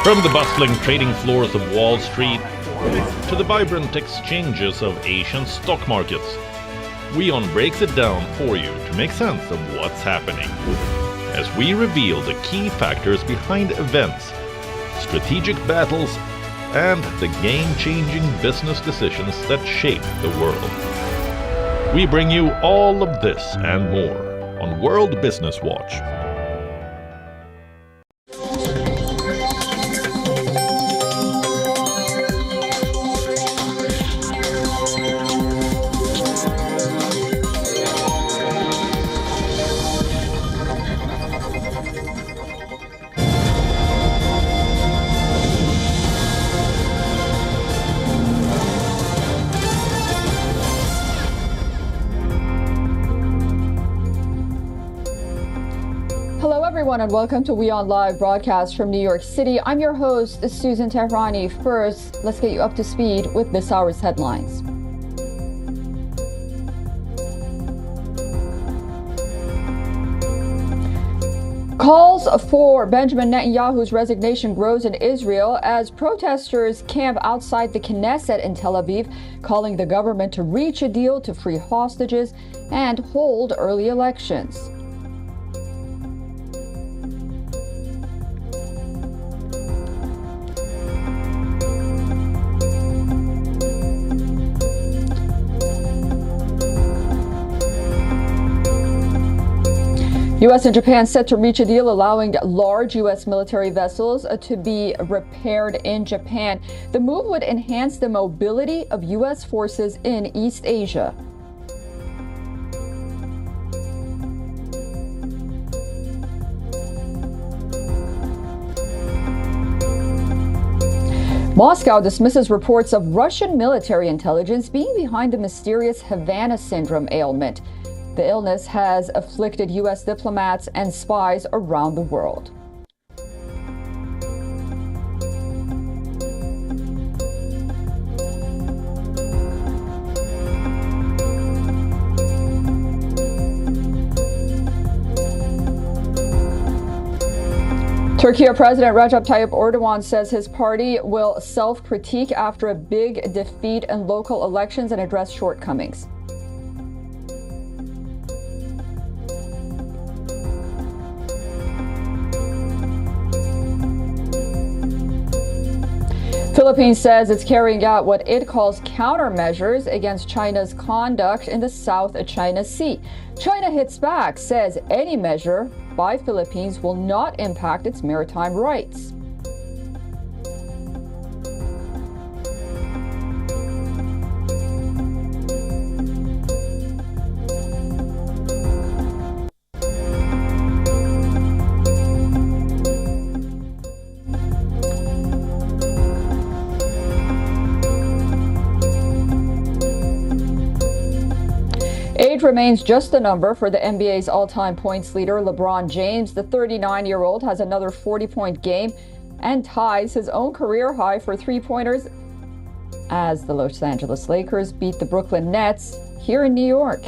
From the bustling trading floors of Wall Street to the vibrant exchanges of Asian stock markets, WION breaks it down for you to make sense of what's happening, as we reveal the key factors behind events, strategic battles, and the game-changing business decisions that shape the world. We bring you all of this and more on World Business Watch. Hello everyone and welcome to WION Live broadcast from New York City. I'm your host, Susan Tehrani. First, let's get you up to speed with this hour's headlines. Calls for Benjamin Netanyahu's resignation grows in Israel as protesters camp outside the Knesset in Tel Aviv, calling the government to reach a deal to free hostages and hold early elections. U.S. and Japan set to reach a deal allowing large U.S. military vessels to be repaired in Japan. The move would enhance the mobility of U.S. forces in East Asia. Moscow dismisses reports of Russian military intelligence being behind the mysterious Havana syndrome ailment. The illness has afflicted U.S. diplomats and spies around the world. Turkey President Recep Tayyip Erdogan says his party will self-critique after a big defeat in local elections and address shortcomings. Philippines says it's carrying out what it calls countermeasures against China's conduct in the South China Sea. China hits back, says any measure by Philippines will not impact its maritime rights. Age remains just a number for the NBA's all-time points leader, LeBron James. The 39-year-old has another 40-point game and ties his own career high for three-pointers as the Los Angeles Lakers beat the Brooklyn Nets here in New York.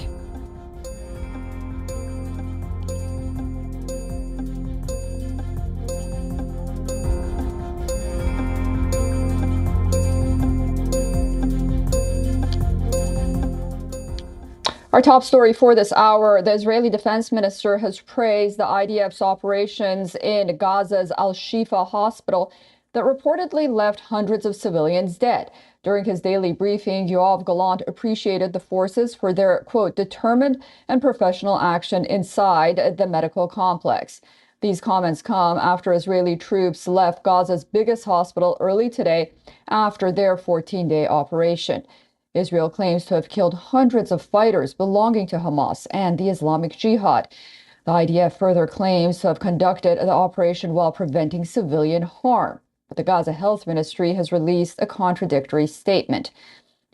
Our top story for this hour, the Israeli defense minister has praised the IDF's operations in Gaza's Al-Shifa hospital that reportedly left hundreds of civilians dead. During his daily briefing, Yoav Gallant appreciated the forces for their, quote, determined and professional action inside the medical complex. These comments come after Israeli troops left Gaza's biggest hospital early today after their 14-day operation. Israel claims to have killed hundreds of fighters belonging to Hamas and the Islamic Jihad. The IDF further claims to have conducted the operation while preventing civilian harm. But the Gaza Health Ministry has released a contradictory statement.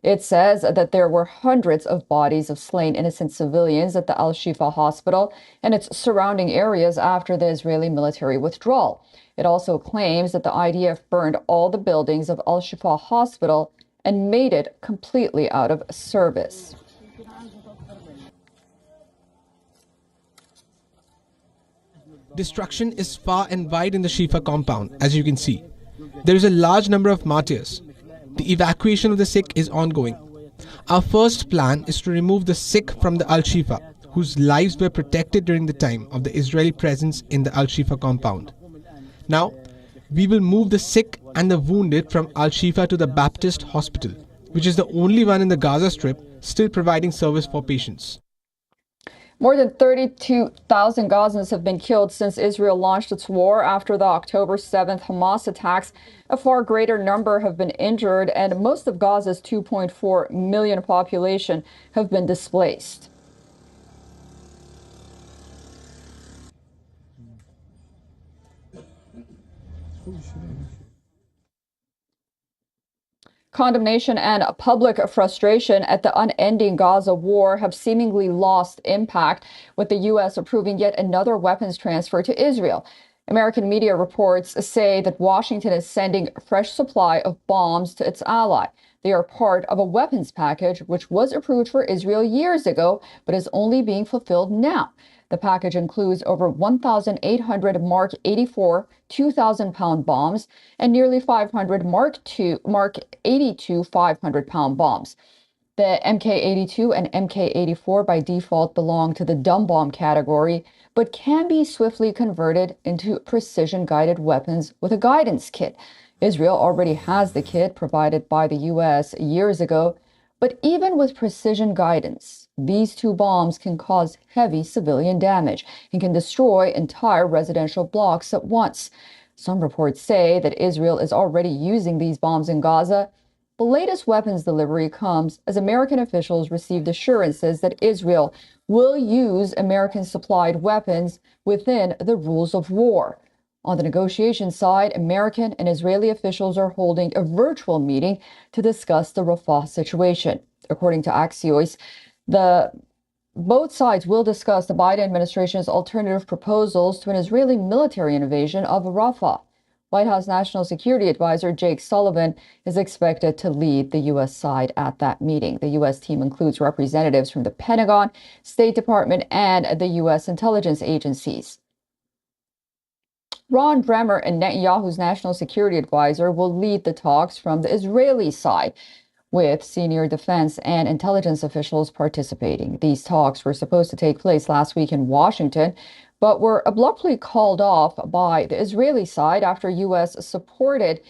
It says that there were hundreds of bodies of slain innocent civilians at the Al-Shifa hospital and its surrounding areas after the Israeli military withdrawal. It also claims that the IDF burned all the buildings of Al-Shifa hospital and made it completely out of service. Destruction is far and wide in the Shifa compound, as you can see. There is a large number of martyrs. The evacuation of the sick is ongoing. Our first plan is to remove the sick from the Al-Shifa, whose lives were protected during the time of the Israeli presence in the Al-Shifa compound. Now, we will move the sick and the wounded from Al-Shifa to the Baptist Hospital, which is the only one in the Gaza Strip still providing service for patients. More than 32,000 Gazans have been killed since Israel launched its war after the October 7th Hamas attacks. A far greater number have been injured, and most of Gaza's 2.4 million population have been displaced. Condemnation and public frustration at the unending Gaza war have seemingly lost impact, with the U.S. approving yet another weapons transfer to Israel. American media reports say that Washington is sending a fresh supply of bombs to its ally. They are part of a weapons package which was approved for Israel years ago, but is only being fulfilled now. The package includes over 1,800 Mark 84 2,000-pound bombs and nearly 500 Mark 82 500-pound bombs. The Mk-82 and Mk-84 by default belong to the dumb bomb category, but can be swiftly converted into precision-guided weapons with a guidance kit. Israel already has the kit provided by the U.S. years ago, but even with precision guidance, these two bombs can cause heavy civilian damage and can destroy entire residential blocks at once. Some reports say that Israel is already using these bombs in Gaza. The latest weapons delivery comes as American officials received assurances that Israel will use American-supplied weapons within the rules of war. On the negotiation side, American and Israeli officials are holding a virtual meeting to discuss the Rafah situation. According to Axios, both sides will discuss the Biden administration's alternative proposals to an Israeli military invasion of Rafah. White House National Security Advisor Jake Sullivan is expected to lead the U.S. side at that meeting. The U.S. team includes representatives from the Pentagon, State Department, and the U.S. intelligence agencies. Ron Bremer, and Netanyahu's national security advisor, will lead the talks from the Israeli side, with senior defense and intelligence officials participating. These talks were supposed to take place last week in Washington, but were abruptly called off by the Israeli side after U.S. supported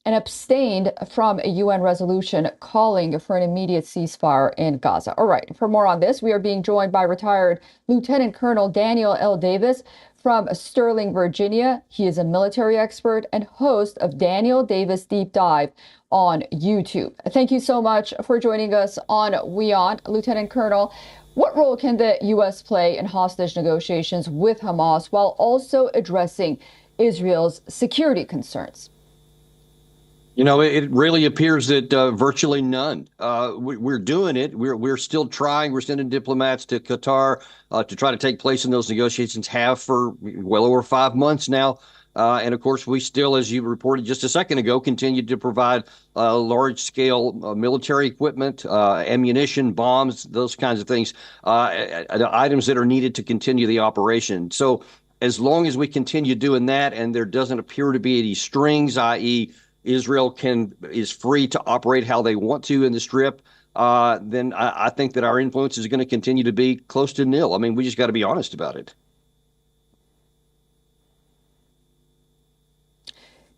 and abstained from a UN resolution calling for an immediate ceasefire in Gaza. All right, for more on this, we are being joined by retired Lieutenant Colonel Daniel L. Davis from Sterling, Virginia. He is a military expert and host of Daniel Davis Deep Dive on YouTube. Thank you so much for joining us on WION. Lieutenant Colonel, what role can the U.S. play in hostage negotiations with Hamas while also addressing Israel's security concerns? You know, it really appears that virtually none. We're doing it. We're still trying. We're sending diplomats to Qatar to try to take place in those negotiations, have for well over 5 months now. And of course, we still, as you reported just a second ago, continue to provide large-scale military equipment, ammunition, bombs, those kinds of things, items that are needed to continue the operation. So as long as we continue doing that and there doesn't appear to be any strings, i.e., Israel is free to operate how they want to in the Strip, then I think that our influence is going to continue to be close to nil. I mean, we just got to be honest about it.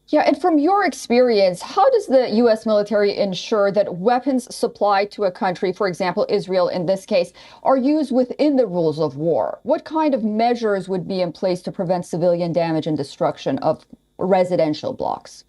Yeah, and from your experience, how does the U.S. military ensure that weapons supplied to a country, for example, Israel in this case, are used within the rules of war? What kind of measures would be in place to prevent civilian damage and destruction of residential blocks?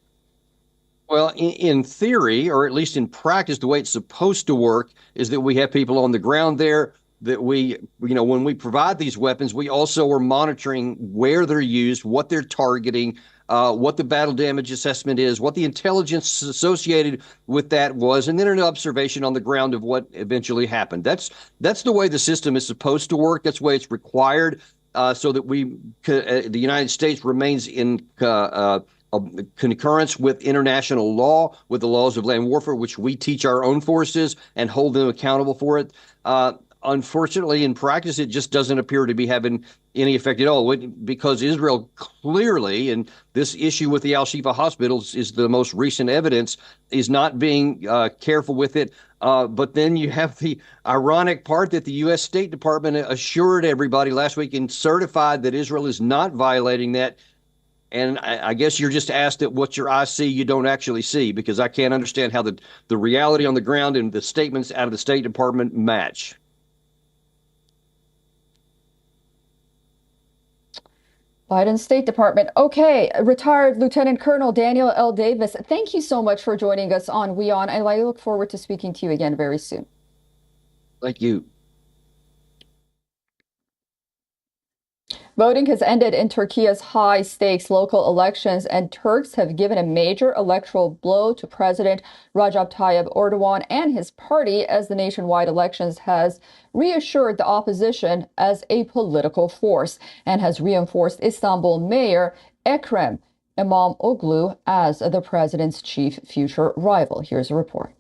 Well, in theory, or at least in practice, the way it's supposed to work is that we have people on the ground there, that when we provide these weapons, we also are monitoring where they're used, what they're targeting, what the battle damage assessment is, what the intelligence associated with that was, and then an observation on the ground of what eventually happened. That's the way the system is supposed to work. That's the way it's required, so that the United States remains in concurrence with international law, with the laws of land warfare, which we teach our own forces and hold them accountable for it. Unfortunately, in practice, it just doesn't appear to be having any effect at all, because Israel clearly, and this issue with the Al-Shifa hospitals is the most recent evidence, is not being careful with it. But then you have the ironic part that the U.S. State Department assured everybody last week and certified that Israel is not violating that. And I guess you're just asked that what your eyes see, you don't actually see, because I can't understand how the reality on the ground and the statements out of the State Department match. Biden State Department. Okay, retired Lieutenant Colonel Daniel L. Davis, thank you so much for joining us on WION, and I look forward to speaking to you again very soon. Thank you. Voting has ended in Turkey's high-stakes local elections, and Turks have given a major electoral blow to President Recep Tayyip Erdogan and his party as the nationwide elections has reassured the opposition as a political force and has reinforced Istanbul Mayor Ekrem İmamoğlu as the president's chief future rival. Here's a report.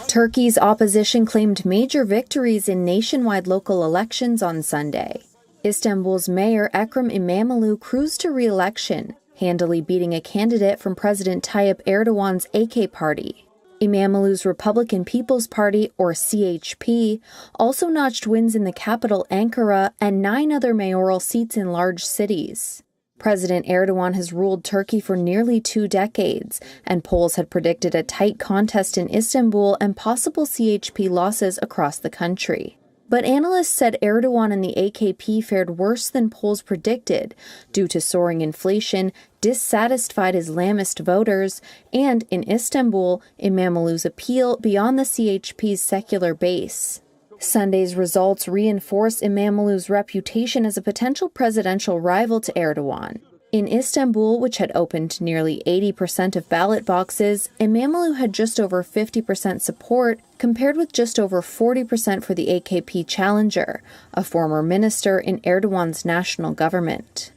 Turkey's opposition claimed major victories in nationwide local elections on Sunday. Istanbul's Mayor Ekrem İmamoğlu cruised to re-election, handily beating a candidate from President Tayyip Erdogan's AK party. İmamoğlu's Republican People's Party, or CHP, also notched wins in the capital Ankara and 9 other mayoral seats in large cities. President Erdogan has ruled Turkey for nearly 2 decades, and polls had predicted a tight contest in Istanbul and possible CHP losses across the country. But analysts said Erdogan and the AKP fared worse than polls predicted due to soaring inflation, dissatisfied Islamist voters, and, in Istanbul, İmamoğlu's appeal beyond the CHP's secular base. Sunday's results reinforce İmamoğlu's reputation as a potential presidential rival to Erdogan. In Istanbul, which had opened nearly 80% of ballot boxes, İmamoğlu had just over 50% support, compared with just over 40% for the AKP challenger, a former minister in Erdogan's national government.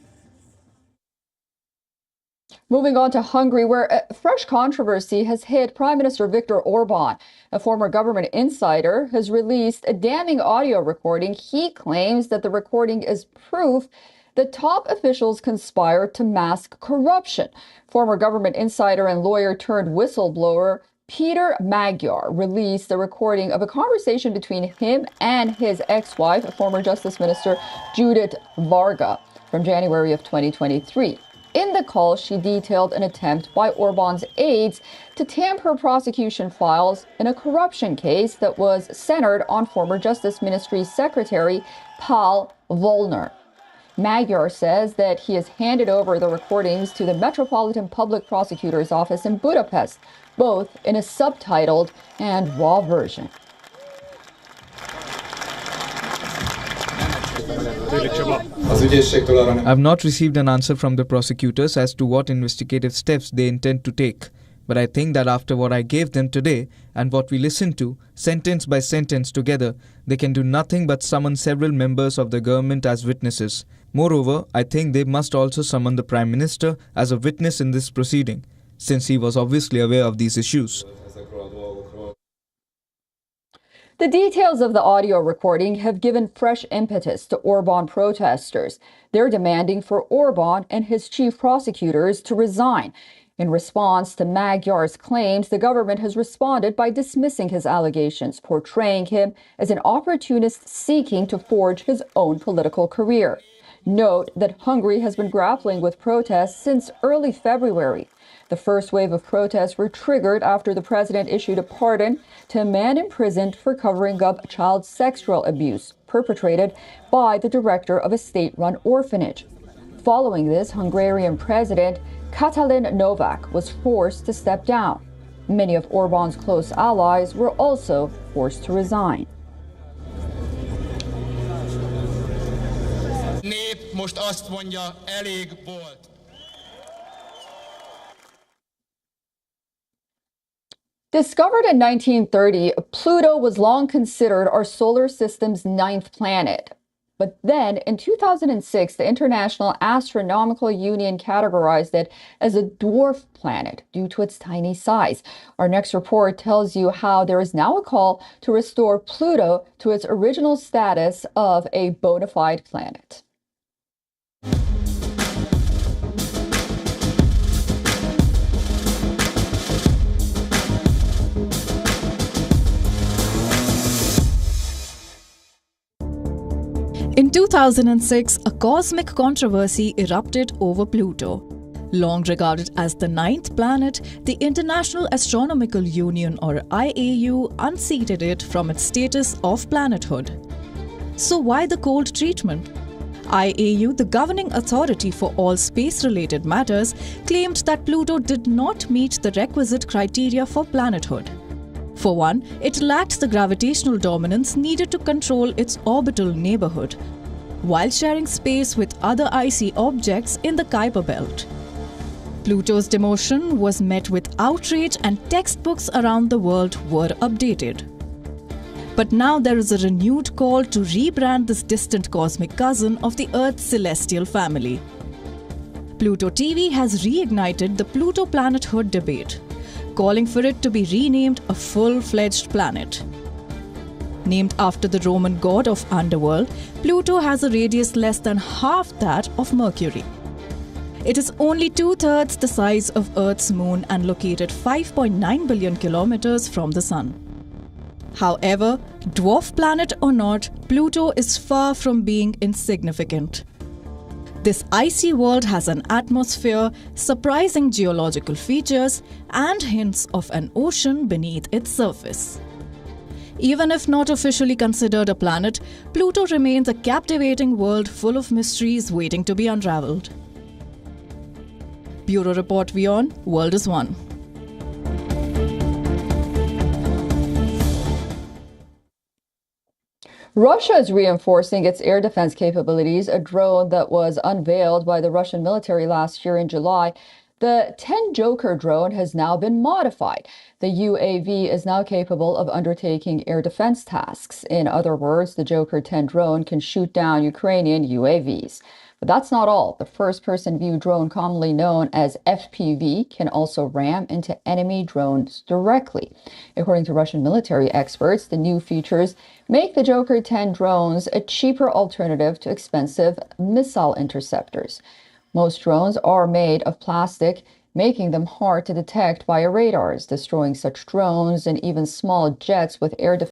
Moving on to Hungary, where a fresh controversy has hit Prime Minister Viktor Orban. A former government insider has released a damning audio recording. He claims that the recording is proof that top officials conspire to mask corruption. Former government insider and lawyer turned whistleblower Peter Magyar released a recording of a conversation between him and his ex-wife, former Justice Minister Judith Varga, from January of 2023. In the call, she detailed an attempt by Orban's aides to tamper prosecution files in a corruption case that was centered on former Justice Ministry Secretary Paul Volner. Magyar says that he has handed over the recordings to the Metropolitan Public Prosecutor's Office in Budapest, both in a subtitled and raw version. I've not received an answer from the prosecutors as to what investigative steps they intend to take. But I think that after what I gave them today and what we listened to, sentence by sentence together, they can do nothing but summon several members of the government as witnesses. Moreover, I think they must also summon the Prime Minister as a witness in this proceeding, since he was obviously aware of these issues. The details of the audio recording have given fresh impetus to Orban protesters. They're demanding for Orban and his chief prosecutors to resign. In response to Magyar's claims, the government has responded by dismissing his allegations, portraying him as an opportunist seeking to forge his own political career. Note that Hungary has been grappling with protests since early February. The first wave of protests were triggered after the president issued a pardon to a man imprisoned for covering up child sexual abuse perpetrated by the director of a state-run orphanage. Following this, Hungarian President Katalin Novak was forced to step down. Many of Orban's close allies were also forced to resign. Nép most azt mondja, elég volt. Discovered in 1930, Pluto was long considered our solar system's 9th planet. But then in 2006, the International Astronomical Union categorized it as a dwarf planet due to its tiny size. Our next report tells you how there is now a call to restore Pluto to its original status of a bona fide planet. In 2006, a cosmic controversy erupted over Pluto. Long regarded as the ninth planet, the International Astronomical Union, or IAU, unseated it from its status of planethood. So why the cold treatment? IAU, the governing authority for all space-related matters, claimed that Pluto did not meet the requisite criteria for planethood. For one, it lacked the gravitational dominance needed to control its orbital neighborhood, while sharing space with other icy objects in the Kuiper Belt. Pluto's demotion was met with outrage and textbooks around the world were updated. But now there is a renewed call to rebrand this distant cosmic cousin of the Earth's celestial family. Pluto TV has reignited the Pluto planethood debate, calling for it to be renamed a full-fledged planet. Named after the Roman god of underworld, Pluto has a radius less than half that of Mercury. It is only 2/3 the size of Earth's moon and located 5.9 billion kilometers from the sun. However, dwarf planet or not, Pluto is far from being insignificant. This icy world has an atmosphere, surprising geological features, and hints of an ocean beneath its surface. Even if not officially considered a planet, Pluto remains a captivating world full of mysteries waiting to be unraveled. Bureau Report WION, World is One. Russia is reinforcing its air defense capabilities. A drone that was unveiled by the Russian military last year in July, the 10 Joker drone, has now been modified. The UAV is now capable of undertaking air defense tasks. In other words, the Joker 10 drone can shoot down Ukrainian UAVs. But that's not all. The first-person view drone, commonly known as FPV, can also ram into enemy drones directly. According to Russian military experts, the new features make the Joker 10 drones a cheaper alternative to expensive missile interceptors. Most drones are made of plastic, making them hard to detect via radars. Destroying such drones and even small jets with air defense